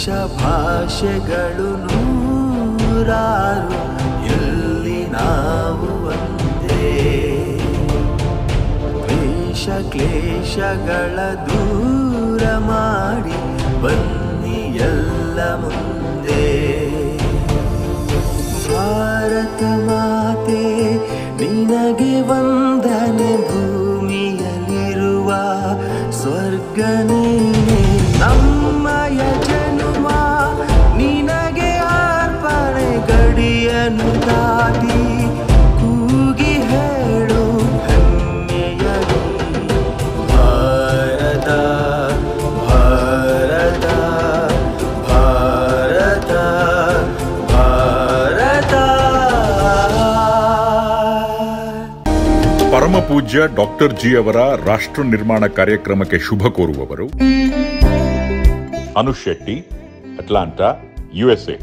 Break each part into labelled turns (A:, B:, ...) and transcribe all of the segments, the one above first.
A: ದೇಶ ಭಾಷೆಗಳು ನೂರಾರು, ಎಲ್ಲಿ ನಾವು ಒಂದೇ. ದ್ವೇಷ ಕ್ಲೇಶಗಳ ದೂರ ಮಾಡಿ ಬನ್ನಿ ಎಲ್ಲ ಮುಂದೆ. ಭಾರತ ಮಾತೆ ನಿನಗೆ ವಂದನೆ, ಭೂಮಿಯಲ್ಲಿರುವ ಸ್ವರ್ಗ ನೀನೆ. ನಮ್ಮಯ ಜನುಮ ನಿನಗೆ ಅರ್ಪಣೆ, ಗಡಿಯನ್ನು ದಾಟಿ ಕೂಗಿ ಹೇಳು ಹೆಮ್ಮೆಯಲಿ. ಭಾರತ ಭಾರತ ಭಾರತ ಭಾರತ.
B: ಪರಮ ಪೂಜ್ಯ ಡಾಕ್ಟರ್ ಜಿ ಅವರ ರಾಷ್ಟ್ರ ನಿರ್ಮಾಣ ಕಾರ್ಯಕ್ರಮಕ್ಕೆ ಶುಭ ಕೋರುವವರು ಅನುಷ್ ಶೆಟ್ಟಿ, ಅಟ್ಲಾಂಟಾ, USA.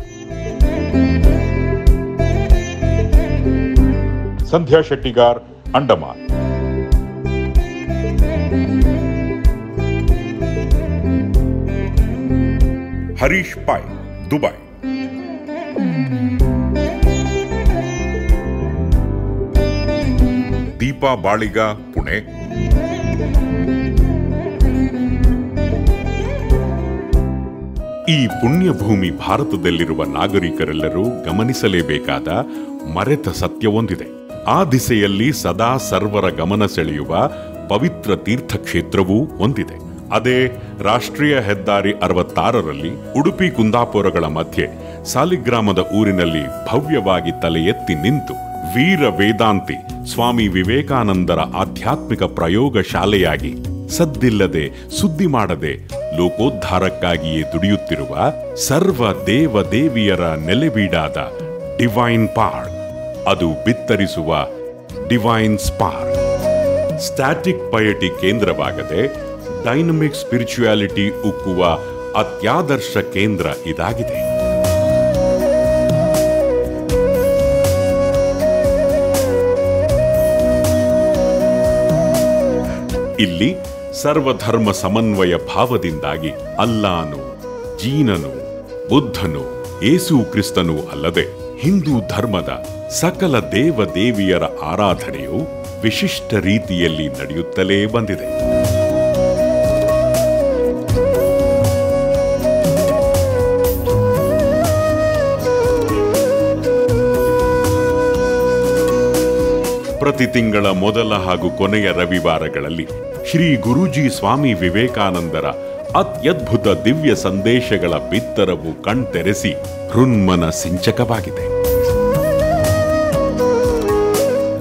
B: ಸಂಧ್ಯಾ ಶೆಟ್ಟಿಗಾರ್, ಅಂಡಮಾನ್. ಹರೀಶ್ ಪಾಯ್, ದುಬೈ. ದೀಪಾ ಬಾಳಿಗ, ಪುಣೆ. ಈ ಪುಣ್ಯಭೂಮಿ ಭಾರತದಲ್ಲಿರುವ ನಾಗರಿಕರೆಲ್ಲರೂ ಗಮನಿಸಲೇಬೇಕಾದ ಮರೆತ ಸತ್ಯವೊಂದಿದೆ. ಆ ದಿಸೆಯಲ್ಲಿ ಸದಾ ಸರ್ವರ ಗಮನ ಸೆಳೆಯುವ ಪವಿತ್ರ ತೀರ್ಥಕ್ಷೇತ್ರವೂ ಒಂದಿದೆ. ಅದೇ ರಾಷ್ಟ್ರೀಯ ಹೆದ್ದಾರಿ 66ರಲ್ಲಿ ಉಡುಪಿ ಕುಂದಾಪುರಗಳ ಮಧ್ಯೆ ಸಾಲಿಗ್ರಾಮದ ಊರಿನಲ್ಲಿ ಭವ್ಯವಾಗಿ ತಲೆ ಎತ್ತಿ ನಿಂತು ವೀರ ವೇದಾಂತಿ ಸ್ವಾಮಿ ವಿವೇಕಾನಂದರ ಆಧ್ಯಾತ್ಮಿಕ ಪ್ರಯೋಗ ಶಾಲೆಯಾಗಿ ಸದ್ದಿಲ್ಲದೆ ಸುದ್ದಿ ಮಾಡದೆ ಲೋಕೋದ್ಧಾರಕ್ಕಾಗಿಯೇ ದುಡಿಯುತ್ತಿರುವ ಸರ್ವ ದೇವ ದೇವಿಯರ ನೆಲೆಬೀಡಾದ ಡಿವೈನ್ ಪಾರ್ಕ್, ಅದು ಬಿತ್ತರಿಸುವ ಡಿವೈನ್ ಸ್ಪಾರ್ಕ್. ಸ್ಟ್ಯಾಟಿಕ್ ಪಯಟಿ ಕೇಂದ್ರವಾಗದೆ ಡೈನಮಿಕ್ ಸ್ಪಿರಿಚುಯಾಲಿಟಿ ಉಕ್ಕುವ ಅತ್ಯಾದರ್ಶ ಕೇಂದ್ರ ಇದಾಗಿದೆ. ಇಲ್ಲಿ ಸರ್ವಧರ್ಮ ಸಮನ್ವಯ ಭಾವದಿಂದಾಗಿ ಅಲ್ಲಾನು, ಜೀನನು, ಬುದ್ಧನು, ಯೇಸು ಕ್ರಿಸ್ತನೂ ಅಲ್ಲದೆ ಹಿಂದೂ ಧರ್ಮದ ಸಕಲ ದೇವ ದೇವಿಯರ ಆರಾಧನೆಯು ವಿಶಿಷ್ಟ ರೀತಿಯಲ್ಲಿ ನಡೆಯುತ್ತಲೇ ಬಂದಿದೆ. ಪ್ರತಿ ತಿಂಗಳ ಮೊದಲ ಹಾಗೂ ಕೊನೆಯ ರವಿವಾರಗಳಲ್ಲಿ ಶ್ರೀ ಗುರೂಜಿ ಸ್ವಾಮಿ ವಿವೇಕಾನಂದರ ಅತ್ಯದ್ಭುತ ದಿವ್ಯ ಸಂದೇಶಗಳ ಬಿತ್ತರವು ಕಣ್ತೆರೆಸಿ ಹೃನ್ಮನ ಸಿಂಚಕವಾಗಿದೆ.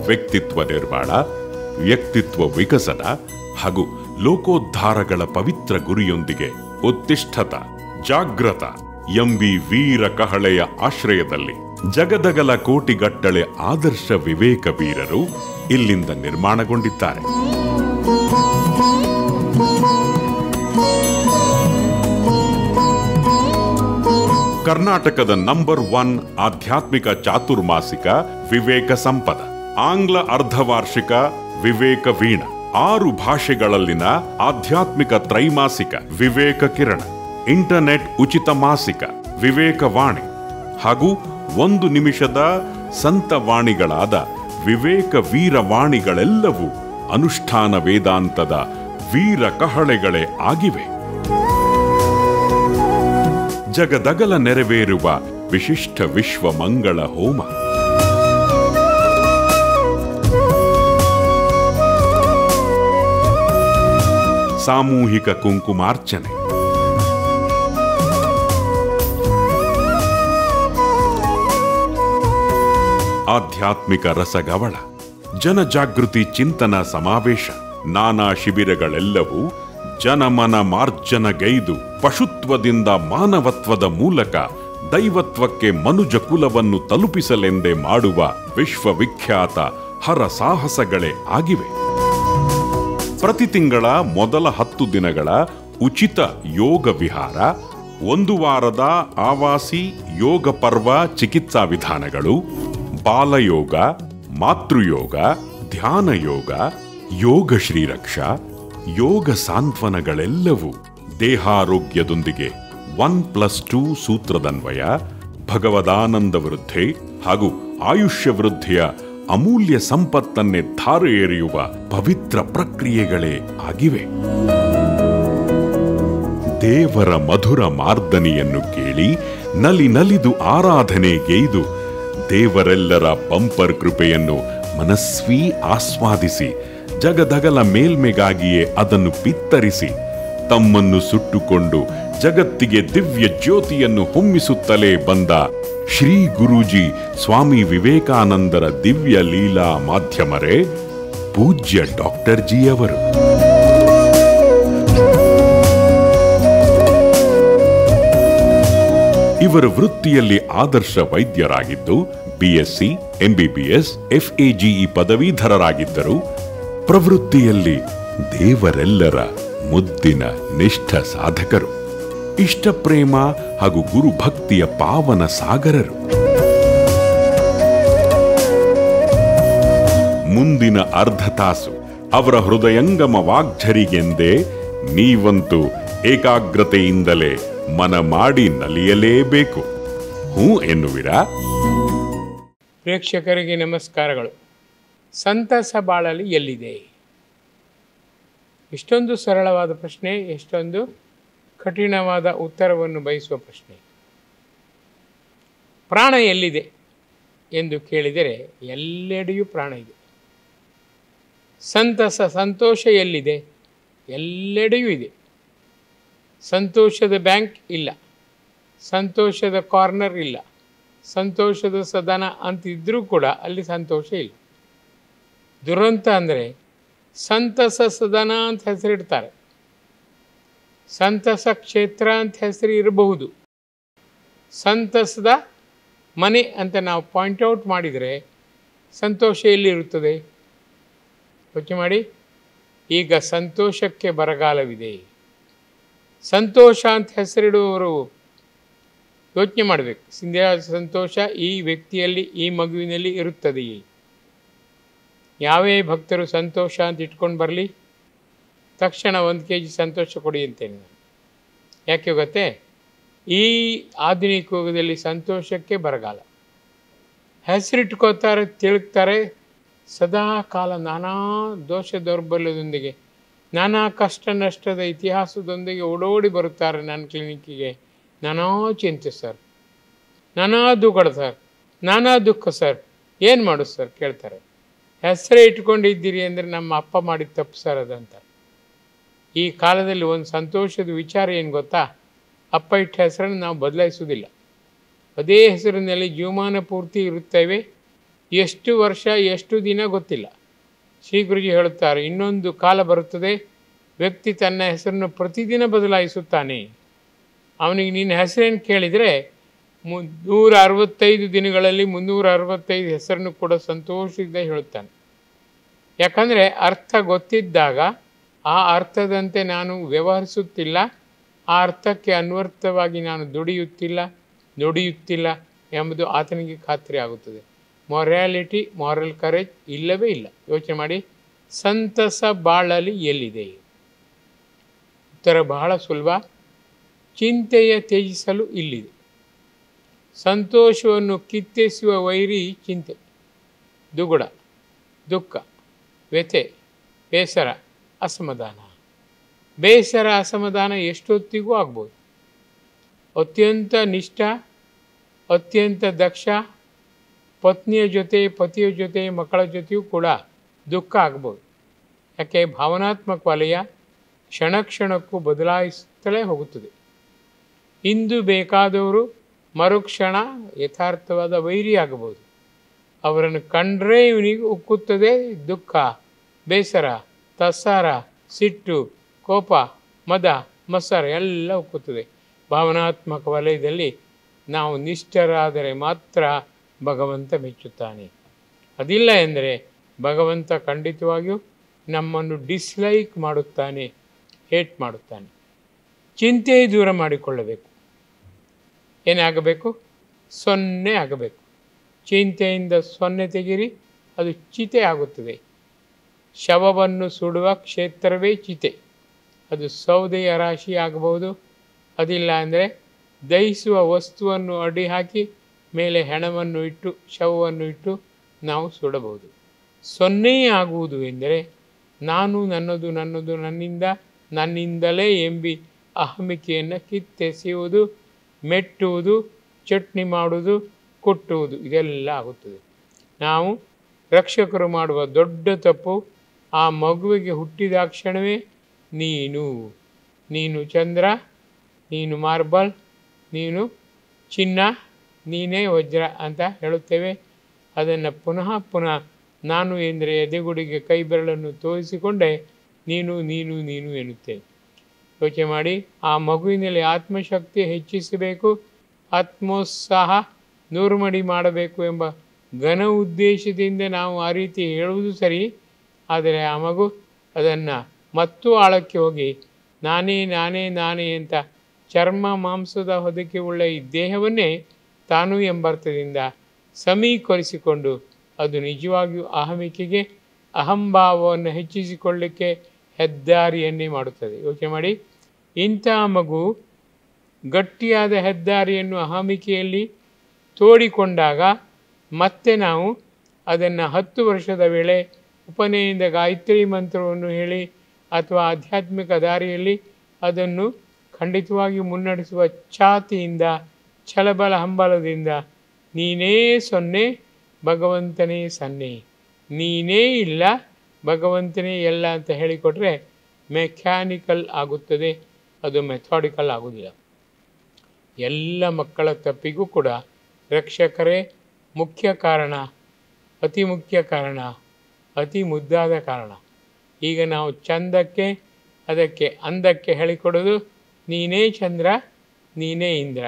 B: ವ್ಯಕ್ತಿತ್ವ ನಿರ್ಮಾಣ, ವ್ಯಕ್ತಿತ್ವ ವಿಕಸನ ಹಾಗೂ ಲೋಕೋದ್ಧಾರಗಳ ಪವಿತ್ರ ಗುರಿಯೊಂದಿಗೆ ಉತ್ತಿಷ್ಠತ ಜಾಗ್ರತ ಎಂಬಿ ವೀರ ಕಹಳೆಯ ಆಶ್ರಯದಲ್ಲಿ ಜಗದಗಲ ಕೋಟಿಗಟ್ಟಲೆ ಆದರ್ಶ ವಿವೇಕ ವೀರರು ಇಲ್ಲಿಂದ ನಿರ್ಮಾಣಗೊಂಡಿದ್ದಾರೆ. ಕರ್ನಾಟಕದ ನಂಬರ್ 1 ಆಧ್ಯಾತ್ಮಿಕ ಚಾತುರ್ಮಾಸಿಕ ವಿವೇಕ ಸಂಪದ, ಆಂಗ್ಲ ಅರ್ಧವಾರ್ಷಿಕ ವಿವೇಕ ವೀಣ, 6 ಭಾಷೆಗಳಲ್ಲಿನ ಆಧ್ಯಾತ್ಮಿಕ ತ್ರೈಮಾಸಿಕ ವಿವೇಕ ಕಿರಣ, ಇಂಟರ್ನೆಟ್ ಉಚಿತ ಮಾಸಿಕ ವಿವೇಕವಾಣಿ ಹಾಗೂ 1 ನಿಮಿಷದ ಸಂತವಾಣಿಗಳಾದ ವಿವೇಕ ವೀರವಾಣಿಗಳೆಲ್ಲವೂ ಅನುಷ್ಠಾನ ವೇದಾಂತದ ವೀರ ಕಹಳೆಗಳೇ ಆಗಿವೆ. ಜಗದಗಲ ನೆರವೇರುವ ವಿಶಿಷ್ಟ ವಿಶ್ವ ಮಂಗಳ ಹೋಮ, ಸಾಮೂಹಿಕ ಕುಂಕುಮಾರ್ಚನೆ, ಆಧ್ಯಾತ್ಮಿಕ ರಸಗವಳ, ಜನಜಾಗೃತಿ ಚಿಂತನ ಸಮಾವೇಶ, ನಾನಾ ಶಿಬಿರಗಳೆಲ್ಲವೂ ಜನಮನ ಮಾರ್ಜನಗೈದು ಪಶುತ್ವದಿಂದ ಮಾನವತ್ವದ ಮೂಲಕ ದೈವತ್ವಕ್ಕೆ ಮನುಜ ಕುಲವನ್ನು ತಲುಪಿಸಲೆಂದೇ ಮಾಡುವ ವಿಶ್ವವಿಖ್ಯಾತ ಹರ ಸಾಹಸಗಳೇ ಆಗಿವೆ. ಪ್ರತಿ ತಿಂಗಳ ಮೊದಲ 10 ದಿನಗಳ ಉಚಿತ ಯೋಗ ವಿಹಾರ, 1 ವಾರದ ಆವಾಸಿ ಯೋಗ ಪರ್ವ ಚಿಕಿತ್ಸಾ ವಿಧಾನಗಳು, ಬಾಲಯೋಗ, ಮಾತೃಯೋಗ, ಧ್ಯಾನ ಯೋಗ, ಯೋಗ ಶ್ರೀರಕ್ಷಾ, ಯೋಗ ಸಾಂತ್ವನಗಳೆಲ್ಲವೂ ದೇಹಾರೋಗ್ಯದೊಂದಿಗೆ 1+2 ಸೂತ್ರದನ್ವಯ ಭಗವದಾನಂದ ವೃದ್ಧಿ ಹಾಗೂ ಆಯುಷ್ಯ ವೃದ್ಧಿಯ ಅಮೂಲ್ಯ ಸಂಪತ್ತನ್ನೇ ಧಾರೆ ಎರೆಯುವ ಪವಿತ್ರ ಪ್ರಕ್ರಿಯೆಗಳೇ ಆಗಿವೆ. ದೇವರ ಮಧುರ ಮಾರ್ದನಿಯನ್ನು ಕೇಳಿ ನಲಿದು ಆರಾಧನೆಗೈದು ದೇವರೆಲ್ಲರ ಬಂಪರ್ ಕೃಪೆಯನ್ನು ಮನಸ್ವೀ ಆಸ್ವಾದಿಸಿ ಜಗದಗಲ ಮೇಲ್ಮೆಗಾಗಿಯೇ ಅದನ್ನು ಬಿತ್ತರಿಸಿ ತಮ್ಮನ್ನು ಸುಟ್ಟುಕೊಂಡು ಜಗತ್ತಿಗೆ ದಿವ್ಯ ಜ್ಯೋತಿಯನ್ನು ಹೊಮ್ಮಿಸುತ್ತಲೇ ಬಂದ ಶ್ರೀ ಗುರೂಜಿ ಸ್ವಾಮಿ ವಿವೇಕಾನಂದರ ದಿವ್ಯ ಲೀಲಾ ಮಾಧ್ಯಮರೇ ಪೂಜ್ಯ ಡಾಕ್ಟರ್ ಜಿಯವರು. ಇವರು ವೃತ್ತಿಯಲ್ಲಿ ಆದರ್ಶ ವೈದ್ಯರಾಗಿದ್ದು ಬಿಎಸ್ಸಿ, ಎಂಬಿಬಿಎಸ್, ಎಫ್ಎಜಿಇ ಪದವೀಧರರಾಗಿದ್ದರು. ಪ್ರವೃತ್ತಿಯಲ್ಲಿ ದೇವರೆಲ್ಲರ ಮುದ್ದಿನ ನಿಷ್ಠ ಸಾಧಕರು, ಇಷ್ಟಪ್ರೇಮ ಹಾಗೂ ಗುರುಭಕ್ತಿಯ ಪಾವನ ಸಾಗರರು. ಮುಂದಿನ ಅರ್ಧ ತಾಸು ಅವರ ಹೃದಯಂಗಮ ವಾಗ್ಝರಿಗೆಂದೇ ನೀವಂತೂ ಏಕಾಗ್ರತೆಯಿಂದಲೇ ಮನ ಮಾಡಿ ನಲಿಯಲೇಬೇಕು. ಎನ್ನುವಿರಾ?
C: ಪ್ರೇಕ್ಷಕರಿಗೆ ನಮಸ್ಕಾರಗಳು. ಸಂತಸ ಬಾಳಲಿ ಎಲ್ಲಿದೆ? ಇಷ್ಟೊಂದು ಸರಳವಾದ ಪ್ರಶ್ನೆ, ಎಷ್ಟೊಂದು ಕಠಿಣವಾದ ಉತ್ತರವನ್ನು ಬಯಸುವ ಪ್ರಶ್ನೆ. ಪ್ರಾಣ ಎಲ್ಲಿದೆ ಎಂದು ಕೇಳಿದರೆ ಎಲ್ಲೆಡೆಯೂ ಪ್ರಾಣ ಇದೆ. ಸಂತೋಷ ಎಲ್ಲಿದೆ? ಎಲ್ಲೆಡೆಯೂ ಇದೆ. ಸಂತೋಷದ ಬ್ಯಾಂಕ್ ಇಲ್ಲ, ಸಂತೋಷದ ಕಾರ್ನರ್ ಇಲ್ಲ, ಸಂತೋಷದ ಸದನ ಅಂತಿದ್ರೂ ಕೂಡ ಅಲ್ಲಿ ಸಂತೋಷ ಇಲ್ಲ. ದುರಂತ ಅಂದರೆ ಸಂತಸ ಸದನ ಅಂತ ಹೆಸರಿಡ್ತಾರೆ, ಸಂತಸ ಕ್ಷೇತ್ರ ಅಂತ ಹೆಸರು ಇರಬಹುದು, ಸಂತಸದ ಮನೆ ಅಂತ ನಾವು ಪಾಯಿಂಟ್ಔಟ್ ಮಾಡಿದರೆ ಸಂತೋಷ ಎಲ್ಲಿರುತ್ತದೆ? ಯೋಚನೆ ಮಾಡಿ. ಈಗ ಸಂತೋಷಕ್ಕೆ ಬರಗಾಲವಿದೆ. ಸಂತೋಷ ಅಂತ ಹೆಸರಿಡುವವರು ಯೋಚನೆ ಮಾಡಬೇಕು. ಸಂತೋಷ ಈ ವ್ಯಕ್ತಿಯಲ್ಲಿ, ಈ ಮಗುವಿನಲ್ಲಿ ಇರುತ್ತದೆಯೇ? ಯಾವೇ ಭಕ್ತರು ಸಂತೋಷ ಅಂತ ಇಟ್ಕೊಂಡು ಬರಲಿ, ತಕ್ಷಣ 1 kg ಸಂತೋಷ ಕೊಡಿ ಅಂತೇನೆ ನಾನು. ಯಾಕೆ ಗೊತ್ತೇ? ಈ ಆಧುನಿಕ ಯುಗದಲ್ಲಿ ಸಂತೋಷಕ್ಕೆ ಬರಗಾಲ. ಹೆಸರಿಟ್ಕೋತಾರೆ, ತಿಳುಕ್ತಾರೆ, ಸದಾ ಕಾಲ ನಾನಾ ದೋಷ ದೌರ್ಬಲ್ಯದೊಂದಿಗೆ, ನಾನಾ ಕಷ್ಟ ನಷ್ಟದ ಇತಿಹಾಸದೊಂದಿಗೆ ಓಡೋಡಿ ಬರುತ್ತಾರೆ ನನ್ನ ಕ್ಲಿನಿಕ್ಕಿಗೆ. ನಾನಾ ಚಿಂತೆ ಸರ್, ನಾನಾ ದುಃಖ ಸರ್, ನಾನಾ ದುಃಖ ಸರ್, ಏನು ಮಾಡೋದು ಸರ್ ಕೇಳ್ತಾರೆ. ಹೆಸರೇ ಇಟ್ಕೊಂಡಿದ್ದೀರಿ ಅಂದರೆ ನಮ್ಮ ಅಪ್ಪ ಮಾಡಿದ ತಪ್ಪು ಸರ್ ಅದಂತ. ಈ ಕಾಲದಲ್ಲಿ ಒಂದು ಸಂತೋಷದ ವಿಚಾರ ಏನು ಗೊತ್ತಾ? ಅಪ್ಪ ಇಟ್ಟ ಹೆಸರನ್ನು ನಾವು ಬದಲಾಯಿಸೋದಿಲ್ಲ. ಅದೇ ಹೆಸರಿನಲ್ಲಿ ಜೀವಮಾನ ಪೂರ್ತಿ ಇರುತ್ತೇವೆ. ಎಷ್ಟು ವರ್ಷ ಎಷ್ಟು ದಿನ ಗೊತ್ತಿಲ್ಲ. ಶ್ರೀ ಗುರುಜಿ ಹೇಳುತ್ತಾರೆ, ಇನ್ನೊಂದು ಕಾಲ ಬರುತ್ತದೆ, ವ್ಯಕ್ತಿ ತನ್ನ ಹೆಸರನ್ನು ಪ್ರತಿದಿನ ಬದಲಾಯಿಸುತ್ತಾನೆ. ಅವನಿಗೆ ನಿನ್ನ ಹೆಸರೇನು ಕೇಳಿದರೆ 365 ದಿನಗಳಲ್ಲಿ 365 ಹೆಸರನ್ನು ಕೂಡ ಸಂತೋಷದಿಂದ ಹೇಳುತ್ತಾನೆ. ಯಾಕಂದರೆ ಅರ್ಥ ಗೊತ್ತಿದ್ದಾಗ ಆ ಅರ್ಥದಂತೆ ನಾನು ವ್ಯವಹರಿಸುತ್ತಿಲ್ಲ, ಆ ಅರ್ಥಕ್ಕೆ ಅನ್ವರ್ಥವಾಗಿ ನಾನು ನುಡಿಯುತ್ತಿಲ್ಲ ಎಂಬುದು ಆತನಿಗೆ ಖಾತ್ರಿ ಆಗುತ್ತದೆ. ಮೊರ್ಯಾಲಿಟಿ, ಮಾರಲ್ ಕರೇಜ್ ಇಲ್ಲವೇ ಇಲ್ಲ. ಯೋಚನೆ ಮಾಡಿ, ಸಂತಸ ಬಾಳಲಿ ಎಲ್ಲಿದೆ? ಉತ್ತರ ಬಹಳ ಸುಲಭ. ಚಿಂತೆಯ ತ್ಯಜಿಸಲು ಇಲ್ಲಿದೆ. ಸಂತೋಷವನ್ನು ಕಿತ್ತೆಸುವ ವೈರಿ ಚಿಂತೆ, ದುಗುಡ, ದುಃಖ, ವ್ಯಥೆ, ಬೇಸರ, ಅಸಮಾಧಾನ. ಬೇಸರ, ಅಸಮಾಧಾನ ಎಷ್ಟೊತ್ತಿಗೂ ಆಗ್ಬೋದು. ಅತ್ಯಂತ ನಿಷ್ಠ, ಅತ್ಯಂತ ದಕ್ಷ ಪತ್ನಿಯ ಜೊತೆ, ಪತಿಯ ಜೊತೆ, ಮಕ್ಕಳ ಜೊತೆಯೂ ಕೂಡ ದುಃಖ ಆಗ್ಬೋದು. ಯಾಕೆ? ಭಾವನಾತ್ಮಕ ವಲಯ ಕ್ಷಣ ಕ್ಷಣಕ್ಕೂ ಬದಲಾಯಿಸುತ್ತಲೇ ಹೋಗುತ್ತದೆ. ಇಂದು ಬೇಕಾದವರು ಮರುಕ್ಷಣ ಯಥಾರ್ಥವಾದ ವೈರಿ ಆಗಬಹುದು. ಅವರನ್ನು ಕಂಡ್ರೆ ಇವನಿಗೆ ಉಕ್ಕುತ್ತದೆ ದುಃಖ, ಬೇಸರ, ತತ್ಸಾರ, ಸಿಟ್ಟು, ಕೋಪ, ಮದ, ಮತ್ಸರ ಎಲ್ಲ ಉಕ್ಕುತ್ತದೆ. ಭಾವನಾತ್ಮಕ ವಲಯದಲ್ಲಿ ನಾವು ನಿಷ್ಠರಾದರೆ ಮಾತ್ರ ಭಗವಂತ ಮೆಚ್ಚುತ್ತಾನೆ. ಅದಿಲ್ಲ ಎಂದರೆ ಭಗವಂತ ಖಂಡಿತವಾಗಿಯೂ ನಮ್ಮನ್ನು ಡಿಸ್ಲೈಕ್ ಮಾಡುತ್ತಾನೆ, ಹೇಟ್ ಮಾಡುತ್ತಾನೆ. ಚಿಂತೆ ದೂರ ಮಾಡಿಕೊಳ್ಳಬೇಕು. ಏನಾಗಬೇಕು? 0 ಆಗಬೇಕು. ಚಿಂತೆಯಿಂದ 0 ತೆಗಿರಿ, ಅದು ಚಿತೆ ಆಗುತ್ತದೆ. ಶವವನ್ನು ಸುಡುವ ಕ್ಷೇತ್ರವೇ ಚಿತೆ. ಅದು ಸೌದೆಯ ರಾಶಿ ಆಗಬಹುದು, ಅದಿಲ್ಲ ಅಂದರೆ ದಹಿಸುವ ವಸ್ತುವನ್ನು ಅಡಿ ಹಾಕಿ ಮೇಲೆ ಹೆಣವನ್ನು ಇಟ್ಟು ಶವವನ್ನು ಇಟ್ಟು ನಾವು ಸುಡಬಹುದು. 0 ಆಗುವುದು ಎಂದರೆ ನಾನು ನನ್ನದು ನನ್ನದು ನನ್ನಿಂದ ನನ್ನಿಂದಲೇ ಎಂಬಿ ಅಹಮಿಕೆಯನ್ನು ಕಿತ್ತೆಸೆಯುವುದು, ಮೆಟ್ಟುವುದು, ಚಟ್ನಿ ಮಾಡುವುದು, ಕುಟ್ಟುವುದು ಇದೆಲ್ಲ ಆಗುತ್ತದೆ. ನಾವು ರಕ್ಷಕರು ಮಾಡುವ ದೊಡ್ಡ ತಪ್ಪು ಆ ಮಗುವಿಗೆ ಹುಟ್ಟಿದಾಕ್ಷಣವೇ ನೀನು ಚಂದ್ರ, ನೀನು ಮಾರ್ಬಲ್, ನೀನು ಚಿನ್ನ, ನೀನೇ ವಜ್ರ ಅಂತ ಹೇಳುತ್ತೇವೆ. ಅದನ್ನು ಪುನಃ ಪುನಃ ನಾನು ಎಂದರೆ ಎದೆಗುಡಿಗೆ ಕೈ ಬೆರಳನ್ನು ತೋರಿಸಿಕೊಂಡೇ ನೀನು ನೀನು ನೀನು ಎನ್ನುತ್ತೇವೆ. ಯೋಚನೆ ಮಾಡಿ, ಆ ಮಗುವಿನಲ್ಲಿ ಆತ್ಮಶಕ್ತಿ ಹೆಚ್ಚಿಸಬೇಕು, ಆತ್ಮೋತ್ಸಾಹ 100 ಮಡಿ ಮಾಡಬೇಕು ಎಂಬ ಘನ ಉದ್ದೇಶದಿಂದ ನಾವು ಆ ರೀತಿ ಹೇಳುವುದು ಸರಿ. ಆದರೆ ಆ ಮಗು ಅದನ್ನು ಮತ್ತು ಆಳಕ್ಕೆ ಹೋಗಿ ನಾನೇ ನಾನೇ ನಾನೇ ಅಂತ ಚರ್ಮ ಮಾಂಸದ ಹೊದಿಕೆ ಉಳ್ಳ ಈ ದೇಹವನ್ನೇ ತಾನು ಎಂಬರ್ಥದಿಂದ ಸಮೀಕರಿಸಿಕೊಂಡು ಅದು ನಿಜವಾಗಿಯೂ ಅಹಮಿಕೆಗೆ ಅಹಂಭಾವವನ್ನು ಹೆಚ್ಚಿಸಿಕೊಳ್ಳಲಿಕ್ಕೆ ಹೆದ್ದಾರಿಯನ್ನೇ ಮಾಡುತ್ತದೆ. ಯೋಚನೆ ಮಾಡಿ, ಇಂತಹ ಮಗು ಗಟ್ಟಿಯಾದ ಹೆದ್ದಾರಿಯನ್ನು ಅಹಮಿಕೆಯಲ್ಲಿ ತೋಡಿಕೊಂಡಾಗ ಮತ್ತೆ ನಾವು ಅದನ್ನು 10 ವರ್ಷದ ವೇಳೆ ಉಪನಯನದ ಗಾಯತ್ರಿ ಮಂತ್ರವನ್ನು ಹೇಳಿ ಅಥವಾ ಆಧ್ಯಾತ್ಮಿಕ ದಾರಿಯಲ್ಲಿ ಅದನ್ನು ಖಂಡಿತವಾಗಿ ಮುನ್ನಡೆಸುವ ಛಾತಿಯಿಂದ, ಛಲಬಲ ಹಂಬಲದಿಂದ ನೀನೇ 0 ಭಗವಂತನೇ 0, ನೀನೇ ಇಲ್ಲ ಭಗವಂತನೇ ಎಲ್ಲ ಅಂತ ಹೇಳಿಕೊಟ್ರೆ ಮೆಕ್ಯಾನಿಕಲ್ ಆಗುತ್ತದೆ, ಅದು ಮೆಥಾಡಿಕಲ್ ಆಗೋದಿಲ್ಲ. ಎಲ್ಲ ಮಕ್ಕಳ ತಪ್ಪಿಗೂ ಕೂಡ ರಕ್ಷಕರೇ ಮುಖ್ಯ ಕಾರಣ, ಅತಿ ಮುಖ್ಯ ಕಾರಣ, ಅತಿ ಮುದ್ದಾದ ಕಾರಣ. ಈಗ ನಾವು ಚಂದಕ್ಕೆ ಅದಕ್ಕೆ ಅಂದಕ್ಕೆ ಹೇಳಿಕೊಡೋದು ನೀನೇ ಚಂದ್ರ, ನೀನೇ ಇಂದ್ರ.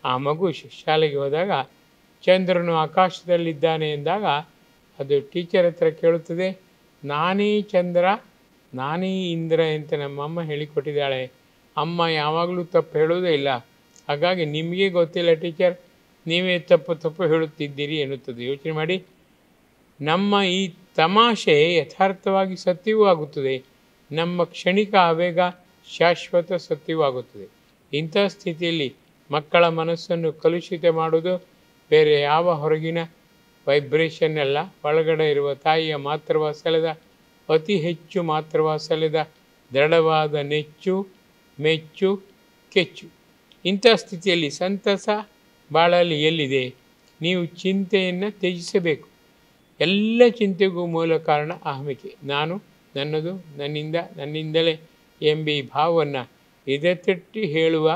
C: ಆ ಮಗು ಶಾಲೆಗೆ ಹೋದಾಗ ಚಂದ್ರನು ಆಕಾಶದಲ್ಲಿದ್ದಾನೆ ಎಂದಾಗ ಅದು ಟೀಚರ್ ಹತ್ರ ಕೇಳುತ್ತದೆ, ನಾನೇ ಚಂದ್ರ ನಾನೇ ಇಂದ್ರ ಅಂತ ನಮ್ಮಮ್ಮ ಹೇಳಿಕೊಟ್ಟಿದ್ದಾಳೆ. ಅಮ್ಮ ಯಾವಾಗಲೂ ತಪ್ಪು ಹೇಳೋದೇ ಇಲ್ಲ, ಹಾಗಾಗಿ ನಿಮಗೆ ಗೊತ್ತಿಲ್ಲ ಟೀಚರ್, ನೀವೇ ತಪ್ಪು ಹೇಳುತ್ತಿದ್ದೀರಿ ಎನ್ನುತ್ತದೆ. ಯೋಚನೆ ಮಾಡಿ, ನಮ್ಮ ಈ ತಮಾಷೆ ಯಥಾರ್ಥವಾಗಿ ಸತ್ಯವೂ ಆಗುತ್ತದೆ, ನಮ್ಮ ಕ್ಷಣಿಕ ಆವೇಗ ಶಾಶ್ವತ ಸತ್ಯವೂ ಆಗುತ್ತದೆ. ಇಂಥ ಸ್ಥಿತಿಯಲ್ಲಿ ಮಕ್ಕಳ ಮನಸ್ಸನ್ನು ಕಲುಷಿತ ಮಾಡೋದು ಬೇರೆ ಯಾವ ಹೊರಗಿನ ವೈಬ್ರೇಷನ್ ಅಲ್ಲ, ಒಳಗಡೆ ಇರುವ ತಾಯಿಯ ಮಾತೃವಾತ್ಸಲ್ಯದ ಅತಿ ಹೆಚ್ಚು ಮಾತೃವಾತ್ಸಲ್ಯದ ದೃಢವಾದ ನೆಚ್ಚು, ಮೆಚ್ಚು, ಕೆಚ್ಚು. ಇಂಥ ಸ್ಥಿತಿಯಲ್ಲಿ ಸಂತಸ ಬಾಳಲ್ಲಿ ಎಲ್ಲಿದೆ? ನೀವು ಚಿಂತೆಯನ್ನು ತ್ಯಜಿಸಬೇಕು. ಎಲ್ಲ ಚಿಂತೆಗೂ ಮೂಲ ಕಾರಣ ಅಹಮಿಕೆ. ನಾನು, ನನ್ನದು, ನನ್ನಿಂದ, ನನ್ನಿಂದಲೇ ಎಂಬ ಭಾವವನ್ನು ಎದೆತಟ್ಟಿ ಹೇಳುವ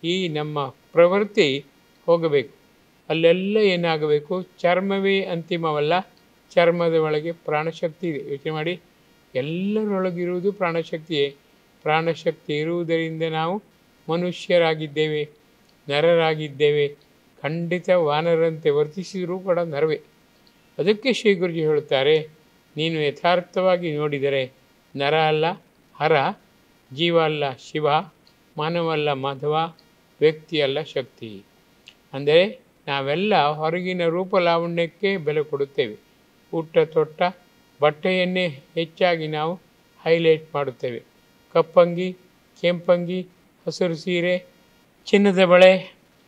C: ಈ ನಮ್ಮ ಪ್ರವೃತ್ತಿ ಹೋಗಬೇಕು. ಅಲ್ಲೆಲ್ಲ ಏನಾಗಬೇಕು? ಚರ್ಮವೇ ಅಂತಿಮವಲ್ಲ, ಚರ್ಮದ ಒಳಗೆ ಪ್ರಾಣಶಕ್ತಿ ಇದೆ. ಯೋಚನೆ ಮಾಡಿ, ಎಲ್ಲರೊಳಗಿರುವುದು ಪ್ರಾಣಶಕ್ತಿಯೇ. ಪ್ರಾಣಶಕ್ತಿ ಇರುವುದರಿಂದ ನಾವು ಮನುಷ್ಯರಾಗಿದ್ದೇವೆ, ನರರಾಗಿದ್ದೇವೆ. ಖಂಡಿತ ವಾನರಂತೆ ವರ್ತಿಸಿದರೂ ಕೂಡ ನರವೇ. ಅದಕ್ಕೆ ಶ್ರೀ ಗುರುಜಿ ಹೇಳುತ್ತಾರೆ, ನೀನು ಯಥಾರ್ಥವಾಗಿ ನೋಡಿದರೆ ನರ ಅಲ್ಲ ಹರ, ಜೀವ ಅಲ್ಲ ಶಿವ, ಮಾನವ ಅಲ್ಲ ಮಾಧವ, ವ್ಯಕ್ತಿ ಅಲ್ಲ ಶಕ್ತಿ. ಅಂದರೆ ನಾವೆಲ್ಲ ಹೊರಗಿನ ರೂಪಲಾವಣ್ಯಕ್ಕೆ ಬೆಲೆ ಕೊಡುತ್ತೇವೆ. ಊಟ ತೊಟ್ಟ ಬಟ್ಟೆಯನ್ನೇ ಹೆಚ್ಚಾಗಿ ನಾವು ಹೈಲೈಟ್ ಮಾಡುತ್ತೇವೆ. ಕಪ್ಪಂಗಿ, ಕೆಂಪಂಗಿ, ಹಸಿರು ಸೀರೆ, ಚಿನ್ನದ ಬಳೆ,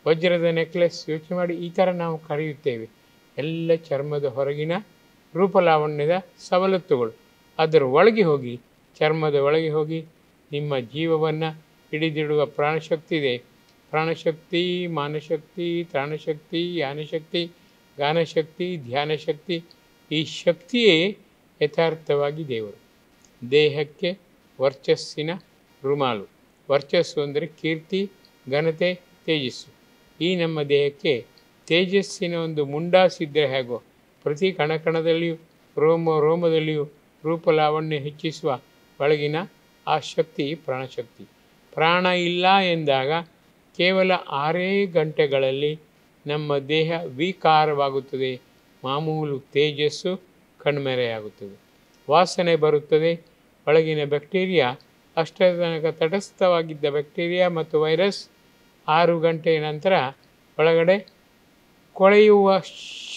C: ವಜ್ರದ ನೆಕ್ಲೆಸ್, ಯೋಚನೆ ಮಾಡಿ, ಈ ಥರ ನಾವು ಕರೆಯುತ್ತೇವೆ. ಎಲ್ಲ ಚರ್ಮದ ಹೊರಗಿನ ರೂಪಲಾವಣ್ಯದ ಸವಲತ್ತುಗಳು. ಅದರ ಒಳಗೆ ಹೋಗಿ, ಚರ್ಮದ ಒಳಗೆ ಹೋಗಿ ನಿಮ್ಮ ಜೀವವನ್ನು ಹಿಡಿದಿಡುವ ಪ್ರಾಣಶಕ್ತಿ ಇದೆ. ಪ್ರಾಣಶಕ್ತಿ, ಮಾನಶಕ್ತಿ, ತ್ರಾಣಶಕ್ತಿ, ಯಾನಶಕ್ತಿ, ಗಾನಶಕ್ತಿ, ಧ್ಯಾನಶಕ್ತಿ. ಈ ಶಕ್ತಿಯೇ ಯಥಾರ್ಥವಾಗಿ ದೇವರು. ದೇಹಕ್ಕೆ ವರ್ಚಸ್ಸಿನ ರುಮಾಲು. ವರ್ಚಸ್ಸು ಅಂದರೆ ಕೀರ್ತಿ, ಘನತೆ, ತೇಜಸ್ಸು. ಈ ನಮ್ಮ ದೇಹಕ್ಕೆ ತೇಜಸ್ಸಿನ ಒಂದು ಮುಂಡಾಸಿದ್ದರೆ ಹೇಗೋ, ಪ್ರತಿ ಕಣಕಣದಲ್ಲಿಯೂ ರೋಮದಲ್ಲಿಯೂ ರೂಪಲಾವಣ್ಯ ಹೆಚ್ಚಿಸುವ ಒಳಗಿನ ಆ ಶಕ್ತಿ ಪ್ರಾಣಶಕ್ತಿ. ಪ್ರಾಣ ಇಲ್ಲ ಎಂದಾಗ ಕೇವಲ 6 ಗಂಟೆಗಳಲ್ಲಿ ನಮ್ಮ ದೇಹ ವಿಕಾರವಾಗುತ್ತದೆ. ಮಾಮೂಲು ತೇಜಸ್ಸು ಕಣ್ಮೆರೆಯಾಗುತ್ತದೆ, ವಾಸನೆ ಬರುತ್ತದೆ. ಒಳಗಿನ ಬ್ಯಾಕ್ಟೀರಿಯಾ, ಅಷ್ಟರ ತನಕ ತಟಸ್ಥವಾಗಿದ್ದ ಬ್ಯಾಕ್ಟೀರಿಯಾ ಮತ್ತು ವೈರಸ್ 6 ಗಂಟೆಯ ನಂತರ ಒಳಗಡೆ ಕೊಳೆಯುವ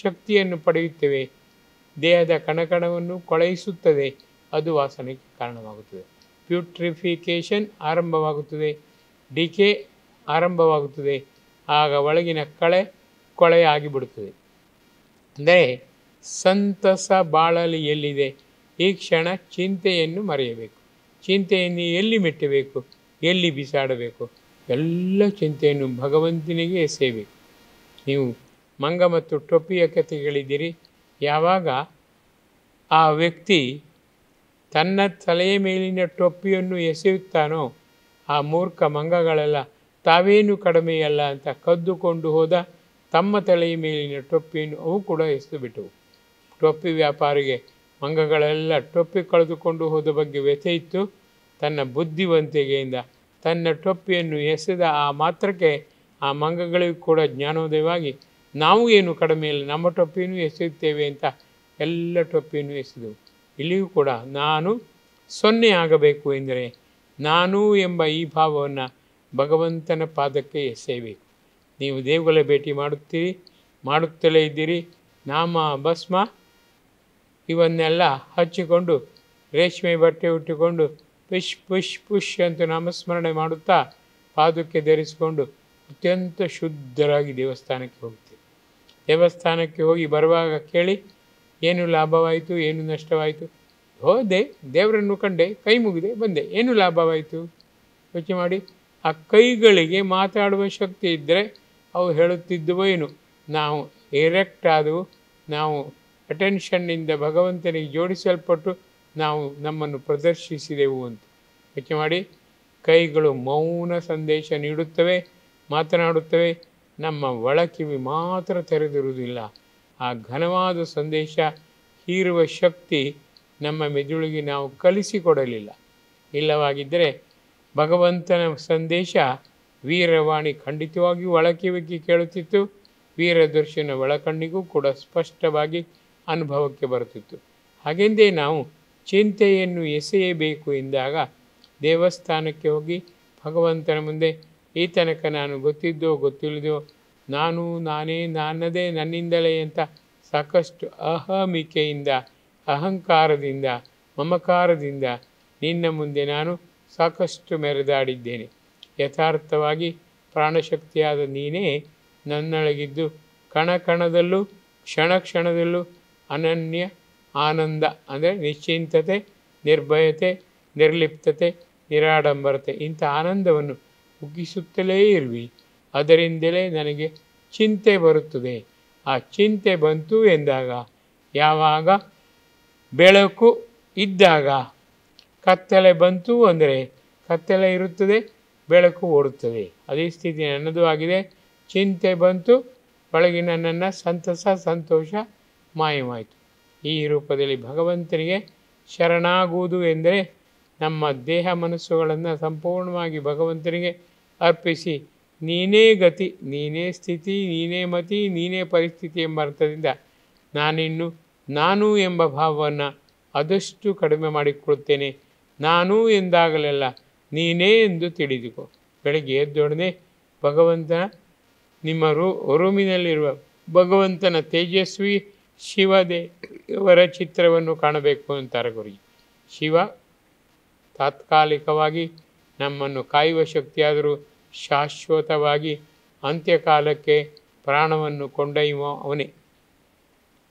C: ಶಕ್ತಿಯನ್ನು ಪಡೆಯುತ್ತೇವೆ. ದೇಹದ ಕಣಕಣವನ್ನು ಕೊಳೆಯಿಸುತ್ತದೆ, ಅದು ವಾಸನೆಗೆ ಕಾರಣವಾಗುತ್ತದೆ. ಪ್ಯೂಟ್ರಿಫಿಕೇಷನ್ ಆರಂಭವಾಗುತ್ತದೆ, ಡಿಕೆ ಆರಂಭವಾಗುತ್ತದೆ, ಆಗ ಒಳಗಿನ ಕೊಳೆ ಆಗಿಬಿಡುತ್ತದೆ. ಅಂದರೆ ಸಂತಸ ಬಾಳಲಿ ಎಲ್ಲಿದೆ, ಈ ಕ್ಷಣ ಚಿಂತೆಯನ್ನು ಮರೆಯಬೇಕು. ಚಿಂತೆಯನ್ನು ಎಲ್ಲಿ ಮೆಟ್ಟಬೇಕು, ಎಲ್ಲಿ ಬಿಸಾಡಬೇಕು, ಎಲ್ಲ ಚಿಂತೆಯನ್ನು ಭಗವಂತನಿಗೆ ಎಸೆಯಬೇಕು. ನೀವು ಮಂಗ ಮತ್ತು ಟೊಪ್ಪಿಯ ಕಥೆಗಳಿದ್ದೀರಿ. ಯಾವಾಗ ಆ ವ್ಯಕ್ತಿ ತನ್ನ ತಲೆಯ ಮೇಲಿನ ಟೊಪ್ಪಿಯನ್ನು ಎಸೆಯುತ್ತಾನೋ, ಆ ಮೂರ್ಖ ಮಂಗಗಳೆಲ್ಲ ತಾವೇನು ಕಡಿಮೆಯಲ್ಲ ಅಂತ ಕದ್ದುಕೊಂಡು ಹೋದ ತಮ್ಮ ತಲೆಯ ಮೇಲಿನ ಟೊಪ್ಪಿಯನ್ನು ಅವು ಕೂಡ ಎಸೆದು ಬಿಟ್ಟವು. ಟೊಪ್ಪಿ ವ್ಯಾಪಾರಿಗೆ ಮಂಗಗಳೆಲ್ಲ ಟೊಪ್ಪಿ ಕಳೆದುಕೊಂಡು ಹೋದ ಬಗ್ಗೆ ವ್ಯಥೆ ಇತ್ತು. ತನ್ನ ಬುದ್ಧಿವಂತಿಕೆಯಿಂದ ತನ್ನ ಟೊಪ್ಪಿಯನ್ನು ಎಸೆದ ಆ ಮಾತ್ರಕ್ಕೆ ಆ ಮಂಗಗಳಿಗೂ ಕೂಡ ಜ್ಞಾನೋದಯವಾಗಿ ನಾವು ಏನು ಕಡಿಮೆ ಇಲ್ಲ, ನಮ್ಮ ಟೊಪ್ಪಿಯನ್ನು ಎಸೆಯುತ್ತೇವೆ ಅಂತ ಎಲ್ಲ ಟೊಪ್ಪಿಯನ್ನು ಎಸೆದವು. ಇಲ್ಲಿಯೂ ಕೂಡ ನಾನು 0 ಆಗಬೇಕು ಎಂದರೆ ನಾನು ಎಂಬ ಈ ಭಾವವನ್ನು ಭಗವಂತನ ಪಾದಕ್ಕೆ ಎಸೆಯಬೇಕು. ನೀವು ದೇವಗಳ ಭೇಟಿ ಮಾಡುತ್ತಲೇ ಇದ್ದೀರಿ. ನಾಮ ಭಸ್ಮ ಇವನ್ನೆಲ್ಲ ಹಚ್ಚಿಕೊಂಡು ರೇಷ್ಮೆ ಬಟ್ಟೆ ಉಟ್ಟುಕೊಂಡು ಪುಷ್ ಪುಷ್ ಪುಷ್ ಅಂತ ನಾಮಸ್ಮರಣೆ ಮಾಡುತ್ತಾ ಪಾದಕ್ಕೆ ಧರಿಸಿಕೊಂಡು ಅತ್ಯಂತ ಶುದ್ಧರಾಗಿ ದೇವಸ್ಥಾನಕ್ಕೆ ಹೋಗ್ತೀವಿ. ದೇವಸ್ಥಾನಕ್ಕೆ ಹೋಗಿ ಬರುವಾಗ ಕೇಳಿ, ಏನು ಲಾಭವಾಯಿತು, ಏನು ನಷ್ಟವಾಯಿತು? ಹೋದೆ, ದೇವರನ್ನು ಕಂಡೆ, ಕೈ ಮುಗಿದೆ, ಬಂದೆ, ಏನು ಲಾಭವಾಯಿತು? ಯೋಚನೆ ಮಾಡಿ. ಆ ಕೈಗಳಿಗೆ ಮಾತಾಡುವ ಶಕ್ತಿ ಇದ್ದರೆ ಅವು ಹೇಳುತ್ತಿದ್ದವೋ ಏನು, ನಾವು ಎರೆಕ್ಟ್ ಆದವು, ನಾವು ಅಟೆನ್ಷನ್ನಿಂದ ಭಗವಂತನಿಗೆ ಜೋಡಿಸಲ್ಪಟ್ಟು ನಾವು ನಮ್ಮನ್ನು ಪ್ರದರ್ಶಿಸಿದೆವು ಅಂತ. ಯೋಚನೆ ಮಾಡಿ. ಕೈಗಳು ಮೌನ ಸಂದೇಶ ನೀಡುತ್ತವೆ, ಮಾತನಾಡುತ್ತವೆ, ನಮ್ಮ ಒಳಕಿವಿ ಮಾತ್ರ ತೆರೆದಿರುವುದಿಲ್ಲ. ಆ ಘನವಾದ ಸಂದೇಶ ಹೀರುವ ಶಕ್ತಿ ನಮ್ಮ ಮೆದುಳಿಗೆ ನಾವು ಕಲಿಸಿಕೊಡಲಿಲ್ಲ. ಇಲ್ಲವಾಗಿದ್ದರೆ ಭಗವಂತನ ಸಂದೇಶ ವೀರವಾಣಿ ಖಂಡಿತವಾಗಿಯೂ ಒಳಕಿವಿಗೆ ಕೇಳುತ್ತಿತ್ತು. ವೀರದರ್ಶನ ಒಳಕಣ್ಣಿಗೂ ಕೂಡ ಸ್ಪಷ್ಟವಾಗಿ ಅನುಭವಕ್ಕೆ ಬರುತ್ತಿತ್ತು. ಹಾಗೆಂದೇ ನಾವು ಚಿಂತೆಯನ್ನು ಎಸೆಯಬೇಕು ಎಂದಾಗ ದೇವಸ್ಥಾನಕ್ಕೆ ಹೋಗಿ ಭಗವಂತನ ಮುಂದೆ ಈ ತನಕ ನಾನು ಗೊತ್ತಿದ್ದೋ ಗೊತ್ತಿಲ್ಲದೋ ನಾನು ನಾನೇ ನನ್ನದೇ ನನ್ನಿಂದಲೇ ಅಂತ ಸಾಕಷ್ಟು ಅಹಮಿಕೆಯಿಂದ, ಅಹಂಕಾರದಿಂದ, ಮಮಕಾರದಿಂದ ನಿನ್ನ ಮುಂದೆ ನಾನು ಸಾಕಷ್ಟು ಮೆರೆದಾಡಿದ್ದೇನೆ. ಯಥಾರ್ಥವಾಗಿ ಪ್ರಾಣಶಕ್ತಿಯಾದ ನೀನೇ ನನ್ನೊಳಗಿದ್ದು ಕಣ ಕಣದಲ್ಲೂ ಕ್ಷಣ ಕ್ಷಣದಲ್ಲೂ ಅನನ್ಯ ಆನಂದ ಅಂದರೆ ನಿಶ್ಚಿಂತತೆ, ನಿರ್ಭಯತೆ, ನಿರ್ಲಿಪ್ತತೆ, ನಿರಾಡಂಬರತೆ ಇಂಥ ಆನಂದವನ್ನು ಉಗ್ಗಿಸುತ್ತಲೇ ಇರುವಿ. ಅದರಿಂದಲೇ ನನಗೆ ಚಿಂತೆ ಬರುತ್ತದೆ. ಆ ಚಿಂತೆ ಬಂತು ಎಂದಾಗ, ಯಾವಾಗ ಬೆಳಕು ಇದ್ದಾಗ, ಕತ್ತಲೆ ಬಂತು ಅಂದರೆ ಕತ್ತಲೆ ಇರುತ್ತದೆ, ಬೆಳಕು ಓಡುತ್ತದೆ. ಅದೇ ಸ್ಥಿತಿ ನನ್ನದು ಆಗಿದೆ. ಚಿಂತೆ ಬಂತು, ಒಳಗಿನ ನನ್ನ ಸಂತಸ ಸಂತೋಷ ಮಾಯವಾಯಿತು. ಈ ರೂಪದಲ್ಲಿ ಭಗವಂತನಿಗೆ ಶರಣಾಗುವುದು ಎಂದರೆ ನಮ್ಮ ದೇಹ ಮನಸ್ಸುಗಳನ್ನು ಸಂಪೂರ್ಣವಾಗಿ ಭಗವಂತನಿಗೆ ಅರ್ಪಿಸಿ ನೀನೇ ಗತಿ, ನೀನೇ ಸ್ಥಿತಿ, ನೀನೇ ಮತಿ, ನೀನೇ ಪರಿಸ್ಥಿತಿ ಎಂಬ ಅರ್ಥದಿಂದ ನಾನು ಎಂಬ ಭಾವವನ್ನು ಆದಷ್ಟು ಕಡಿಮೆ ಮಾಡಿಕೊಳ್ಳುತ್ತೇನೆ. ನಾನು ಎಂದಾಗಲೆಲ್ಲ ನೀನೇ ಎಂದು ತಿಳಿದುಕೋ. ಬೆಳಗ್ಗೆ ಎದ್ದೊಡನೆ ಭಗವಂತನ ನಿಮ್ಮ ರೂಮಿನಲ್ಲಿರುವ ಭಗವಂತನ ತೇಜಸ್ವಿ ಶಿವದೇವರ ಚಿತ್ರವನ್ನು ಕಾಣಬೇಕು ಅಂತಾರೆ ಗುರು. ಶಿವ ತಾತ್ಕಾಲಿಕವಾಗಿ ನಮ್ಮನ್ನು ಕಾಯುವ ಶಕ್ತಿಯಾದರೂ ಶಾಶ್ವತವಾಗಿ ಅಂತ್ಯಕಾಲಕ್ಕೆ ಪ್ರಾಣವನ್ನು ಕೊಂಡೊಯ್ಯುವ ಅವನೇ.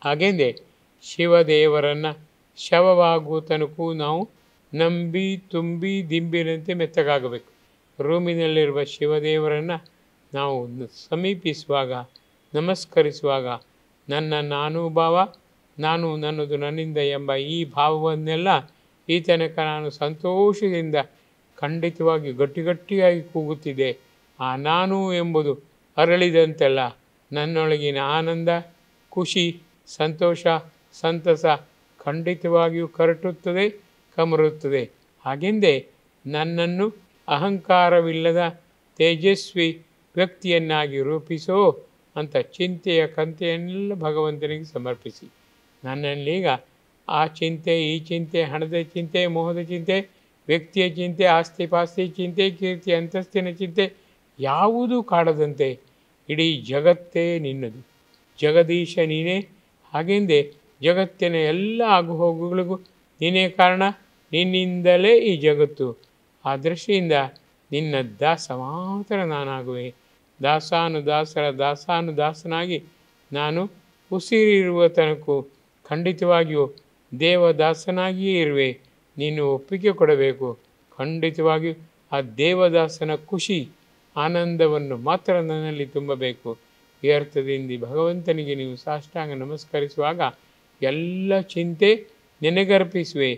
C: ಹಾಗೆಂದೇ ಶಿವದೇವರನ್ನು ಶವವಾಗುವ ತನಕೂ ನಾವು ನಂಬಿ ತುಂಬಿ ದಿಂಬಿನಂತೆ ಮೆತ್ತಗಾಗಬೇಕು. ರೂಮಿನಲ್ಲಿರುವ ಶಿವದೇವರನ್ನು ನಾವು ಸಮೀಪಿಸುವಾಗ, ನಮಸ್ಕರಿಸುವಾಗ ನಾನು ಭಾವ, ನಾನು ನನ್ನದು ನನ್ನಿಂದ ಎಂಬ ಈ ಭಾವವನ್ನೆಲ್ಲ ಈ ತನಕ ನಾನು ಸಂತೋಷದಿಂದ ಖಂಡಿತವಾಗಿ ಗಟ್ಟಿಗಟ್ಟಿಯಾಗಿ ಕೂಗುತ್ತಿದ್ದೆ. ಆ ನಾನು ಎಂಬುದು ಅರಳಿದಂತೆಲ್ಲ ನನ್ನೊಳಗಿನ ಆನಂದ, ಖುಷಿ, ಸಂತೋಷ, ಸಂತಸ ಖಂಡಿತವಾಗಿಯೂ ಕರಟುತ್ತದೆ, ಕಮರುತ್ತದೆ. ಹಾಗೆಂದೇ ನನ್ನನ್ನು ಅಹಂಕಾರವಿಲ್ಲದ ತೇಜಸ್ವಿ ವ್ಯಕ್ತಿಯನ್ನಾಗಿ ರೂಪಿಸೋ ಅಂತ ಚಿಂತೆಯ ಕಂತೆಯನ್ನೆಲ್ಲ ಭಗವಂತನಿಗೆ ಸಮರ್ಪಿಸಿ, ನನ್ನಲ್ಲೀಗ ಆ ಚಿಂತೆ, ಈ ಚಿಂತೆ, ಹಣದ ಚಿಂತೆ, ಮೋಹದ ಚಿಂತೆ, ವ್ಯಕ್ತಿಯ ಚಿಂತೆ, ಆಸ್ತಿ ಪಾಸ್ತಿ ಚಿಂತೆ, ಕೀರ್ತಿ ಅಂತಸ್ತಿನ ಚಿಂತೆ ಯಾವುದೂ ಕಾಡದಂತೆ ಇಡೀ ಜಗತ್ತೇ ನಿನ್ನದು, ಜಗದೀಶ ನೀನೇ. ಹಾಗೆಂದೇ ಜಗತ್ತಿನ ಎಲ್ಲ ಆಗುಹೋಗುಗಳಿಗೂ ನೀನೇ ಕಾರಣ, ನಿನ್ನಿಂದಲೇ ಈ ಜಗತ್ತು. ಆ ದೃಷ್ಟಿಯಿಂದ ನಿನ್ನ ದಾಸ ಮಾತ್ರ ನಾನಾಗುವೆ. ದಾಸಾನುದಾಸನಾಗಿ ನಾನು ಉಸಿರಿರುವ ತನಕ ಖಂಡಿತವಾಗಿಯೂ ದೇವದಾಸನಾಗಿಯೇ ಇರುವೆ. ನೀನು ಒಪ್ಪಿಗೆ ಕೊಡಬೇಕು. ಖಂಡಿತವಾಗಿಯೂ ಆ ದೇವದಾಸನ ಖುಷಿ ಆನಂದವನ್ನು ಮಾತ್ರ ನನ್ನಲ್ಲಿ ತುಂಬಬೇಕು. ಈ ಅರ್ಥದಿಂದ ಭಗವಂತನಿಗೆ ನೀವು ಸಾಷ್ಟಾಂಗ ನಮಸ್ಕರಿಸುವಾಗ ಎಲ್ಲ ಚಿಂತೆ ನಿನಗರ್ಪಿಸುವೆ.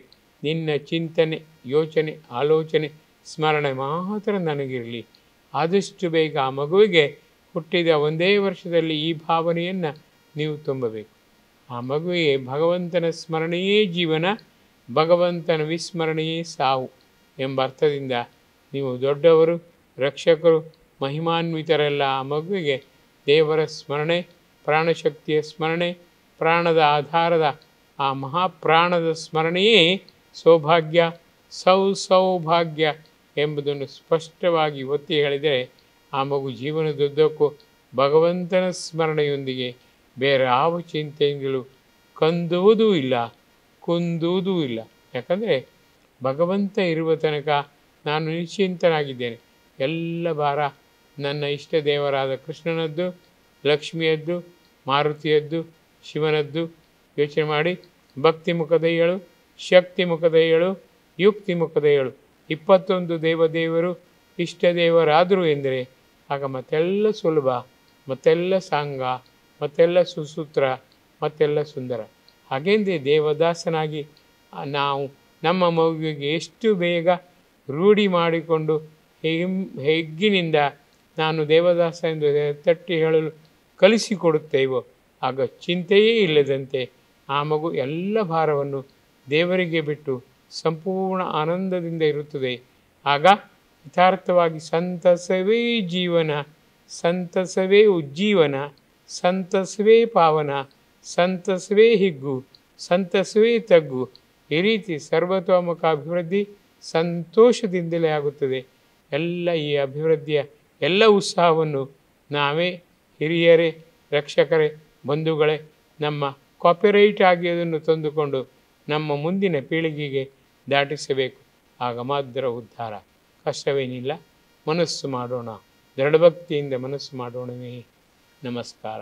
C: ನಿನ್ನ ಚಿಂತನೆ, ಯೋಚನೆ, ಆಲೋಚನೆ, ಸ್ಮರಣೆ ಮಾತ್ರ ನನಗಿರಲಿ. ಆದಷ್ಟು ಬೇಗ ಆ ಮಗುವಿಗೆ ಹುಟ್ಟಿದ ಒಂದೇ ವರ್ಷದಲ್ಲಿ ಈ ಭಾವನೆಯನ್ನು ನೀವು ತುಂಬಬೇಕು. ಆ ಮಗುವಿಗೆ ಭಗವಂತನ ಸ್ಮರಣೆಯೇ ಜೀವನ, ಭಗವಂತನ ವಿಸ್ಮರಣೆಯೇ ಸಾವು ಎಂಬ ಅರ್ಥದಿಂದ ನೀವು ದೊಡ್ಡವರು, ರಕ್ಷಕರು, ಮಹಿಮಾನ್ವಿತರೆಲ್ಲ ಆ ಮಗುವಿಗೆ ದೇವರ ಸ್ಮರಣೆ, ಪ್ರಾಣಶಕ್ತಿಯ ಸ್ಮರಣೆ, ಪ್ರಾಣದ ಆಧಾರದ ಆ ಮಹಾಪ್ರಾಣದ ಸ್ಮರಣೆಯೇ ಸೌಭಾಗ್ಯ, ಸೌಭಾಗ್ಯ ಎಂಬುದನ್ನು ಸ್ಪಷ್ಟವಾಗಿ ಒತ್ತಿ ಹೇಳಿದರೆ ಆ ಮಗು ಜೀವನದುದ್ದಕ್ಕೂ ಭಗವಂತನ ಸ್ಮರಣೆಯೊಂದಿಗೆ ಬೇರೆ ಯಾವ ಚಿಂತೆಯಿಂದಲೂ ಕಂದುವುದೂ ಇಲ್ಲ, ಕುಂದುವುದೂ ಇಲ್ಲ. ಯಾಕಂದರೆ ಭಗವಂತ ಇರುವ ತನಕ ನಾನು ನಿಶ್ಚಿಂತನಾಗಿದ್ದೇನೆ. ಎಲ್ಲ ಭಾರ ನನ್ನ ಇಷ್ಟ ದೇವರಾದ ಕೃಷ್ಣನದ್ದು, ಲಕ್ಷ್ಮಿಯದ್ದು, ಮಾರುತಿಯದ್ದು, ಶಿವನದ್ದು ಯೋಚನೆ ಮಾಡಿ ಭಕ್ತಿ ಮುಖದಯ್ಯಳು, ಶಕ್ತಿ ಮುಖದಯ್ಯಳು, ಯುಕ್ತಿ ಮುಖದಯ್ಯಳು 21 ದೇವದೇವರು ಇಷ್ಟ ದೇವರಾದರು ಎಂದರೆ ಆಗ ಮತ್ತೆಲ್ಲ ಸುಲಭ, ಮತ್ತೆಲ್ಲ ಸಾಂಗ, ಮತ್ತೆಲ್ಲ ಸುಸೂತ್ರ, ಮತ್ತೆಲ್ಲ ಸುಂದರ. ಹಾಗೆಂದೇ ದೇವದಾಸನಾಗಿ ನಾವು ನಮ್ಮ ಮಗುವಿಗೆ ಎಷ್ಟು ಬೇಗ ರೂಢಿ ಮಾಡಿಕೊಂಡು ಹೆಗ್ಗಿನಿಂದ ನಾನು ದೇವದಾಸ ಎಂದು ತಟ್ಟಿ ಹೇಳಲು ಕಲಿಸಿಕೊಡುತ್ತೇವೋ ಆಗ ಚಿಂತೆಯೇ ಇಲ್ಲದಂತೆ ಆ ಮಗು ಎಲ್ಲ ಭಾರವನ್ನು ದೇವರಿಗೆ ಬಿಟ್ಟು ಸಂಪೂರ್ಣ ಆನಂದದಿಂದ ಇರುತ್ತದೆ. ಆಗ ಯಥಾರ್ಥವಾಗಿ ಸಂತಸವೇ ಜೀವನ, ಸಂತಸವೇ ಉಜ್ಜೀವನ, ಸಂತಸವೇ ಪಾವನ, ಸಂತಸವೇ ಹಿಗ್ಗು, ಸಂತಸವೇ ತಗ್ಗು. ಈ ರೀತಿ ಸರ್ವತೋಮುಖ ಅಭಿವೃದ್ಧಿ ಸಂತೋಷದಿಂದಲೇ ಆಗುತ್ತದೆ. ಈ ಅಭಿವೃದ್ಧಿಯ ಎಲ್ಲ ಉತ್ಸಾಹವನ್ನು ನಾವೇ ಹಿರಿಯರೇ, ರಕ್ಷಕರೇ, ಬಂಧುಗಳೇ ನಮ್ಮ ಕಾಪಿರೈಟ್ ಆಗಿ ಅದನ್ನು ತಂದುಕೊಂಡು ನಮ್ಮ ಮುಂದಿನ ಪೀಳಿಗೆಗೆ ದಾಟಿಸಬೇಕು. ಆಗ ಮಾತ್ರ ಉದ್ಧಾರ. ಕಷ್ಟವೇನಿಲ್ಲ. ಮನಸ್ಸು ಮಾಡೋಣ, ದೃಢಭಕ್ತಿಯಿಂದ ಮನಸ್ಸು ಮಾಡೋಣವೇ. ನಮಸ್ಕಾರ.